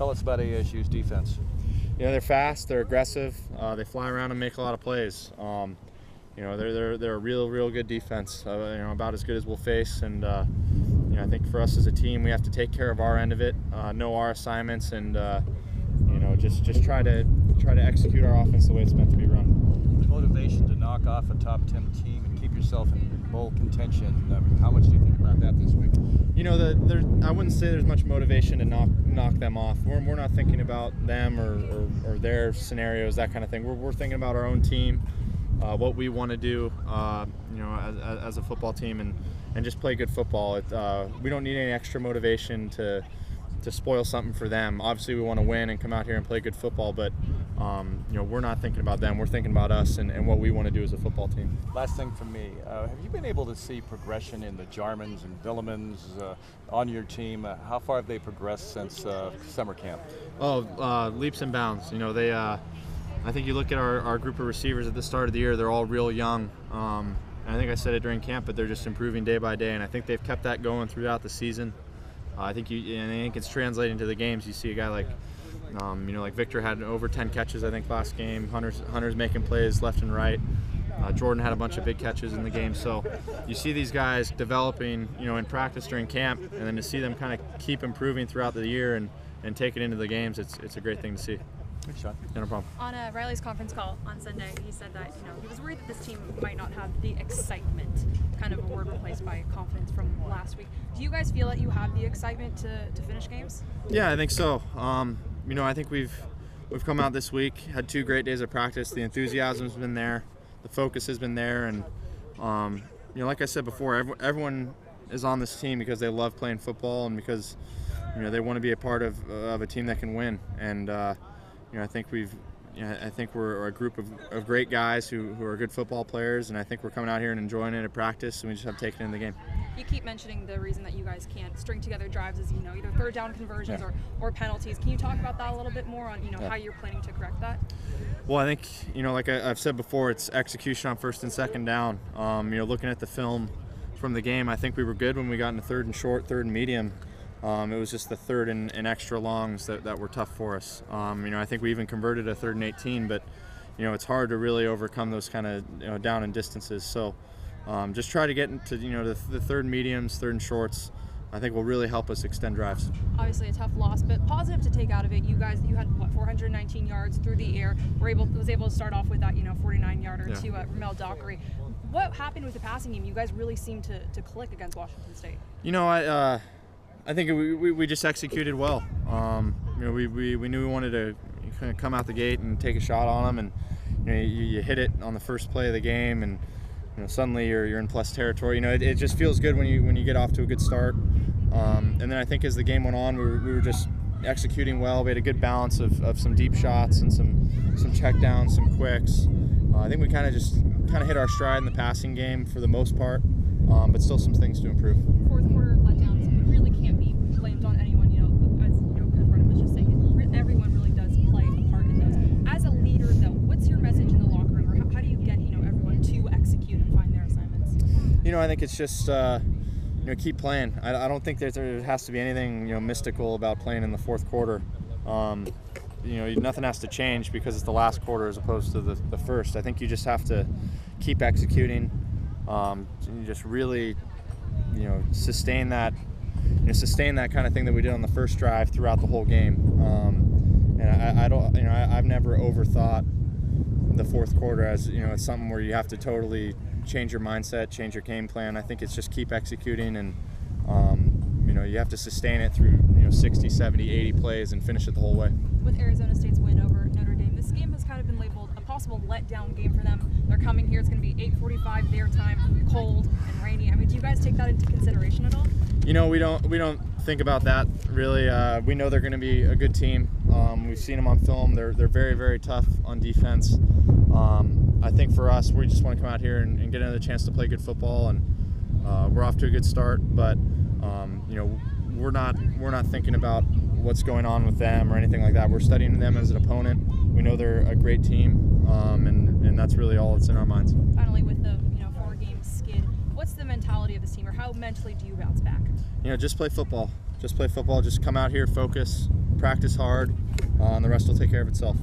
Tell us about ASU's defense. They're fast, they're aggressive, they fly around and make a lot of plays. They're a real good defense. About as good as we'll face, and I think for us as a team, we have to take care of our end of it, know our assignments, and just try to execute our offense the way it's meant to be run. Motivation to knock off a top 10 team and keep yourself in bowl contention. How much do you think about that this week? I wouldn't say there's much motivation to knock them off. We're not thinking about them or their scenarios, that kind of thing. We're thinking about our own team, what we want to do, as a football team, and just play good football. We don't need any extra motivation to spoil something for them. Obviously, we want to win and come out here and play good football, but we're not thinking about them. We're thinking about us and what we want to do as a football team. Last thing from me, have you been able to see progression in the Jarmans and Villamins on your team? How far have they progressed since summer camp? Leaps and bounds. I think you look at our group of receivers at the start of the year, they're all real young. And I think I said it during camp, but they're just improving day by day, and I think they've kept that going throughout the season. I think it's translating to the games. You see a guy like Victor had over 10 catches, I think, last game. Hunter's making plays left and right. Jordan had a bunch of big catches in the game. So you see these guys developing, in practice during camp, and then to see them kind of keep improving throughout the year and take it into the games, it's a great thing to see. Thanks, Sean. No problem. On Riley's conference call on Sunday, he said that he was worried that this team might not have the excitement, kind of a word replaced by confidence from last week. Do you guys feel that you have the excitement to finish games? Yeah, I think so. I think we've come out this week, had 2 great days of practice. The enthusiasm's been there, the focus has been there, and like I said before, everyone is on this team because they love playing football and because they want to be a part of a team that can win. And I think we're a group of great guys who are good football players, and I think we're coming out here and enjoying it at practice, and we just have to take it in the game. You keep mentioning the reason that you guys can't string together drives is, either third down conversions or penalties. Can you talk about that a little bit more on, how you're planning to correct that? Well, I think, like I've said before, it's execution on first and second down. Looking at the film from the game, I think we were good when we got into third and short, third and medium. It was just the third and extra longs that were tough for us. I think we even converted a 3rd and 18, but it's hard to really overcome those kind of down and distances. So just try to get into the third and mediums, third and shorts. I think will really help us extend drives. Obviously a tough loss, but positive to take out of it. You had 419 yards through the air. Was able to start off with that 49-yarder to Ramel Dockery. What happened with the passing game? You guys really seemed to click against Washington State. I think we just executed well. We knew we wanted to kind of come out the gate and take a shot on them, and you hit it on the first play of the game, and suddenly you're in plus territory. It just feels good when you get off to a good start. And then I think as the game went on, we were just executing well. We had a good balance of some deep shots and some check downs, some quicks. I think we kind of hit our stride in the passing game for the most part, but still some things to improve. Fourth quarter letdowns really can't be blamed on anyone. As Coach Brennan was just saying, everyone really does play a part in those. As a leader, though, what's your message in the locker room, or how do you get everyone to execute and find their assignments? I think it's just keep playing. I don't think there has to be anything mystical about playing in the fourth quarter. Nothing has to change because it's the last quarter as opposed to the first. I think you just have to keep executing. You just really sustain that kind of thing that we did on the first drive throughout the whole game. And I've never overthought the fourth quarter as it's something where you have to totally change your mindset, change your game plan. I think it's just keep executing, and you have to sustain it through 60, 70, 80 plays and finish it the whole way. With Arizona State's win over Notre Dame, this game has kind of been labeled a possible letdown game for them. They're coming here. It's going to be 8:45 their time, cold and rainy. Do you guys take that into consideration at all? We don't think about that really. We know they're going to be a good team. We've seen them on film. They're very, very tough on defense. I think for us, we just want to come out here and get another chance to play good football, and we're off to a good start. But we're not thinking about what's going on with them or anything like that. We're studying them as an opponent. We know they're a great team, and that's really all that's in our minds. Finally, with the 4-game skid, what's the mentality of this team, or how mentally do you bounce back? Just play football. Just play football. Just come out here, focus, practice hard, and the rest will take care of itself.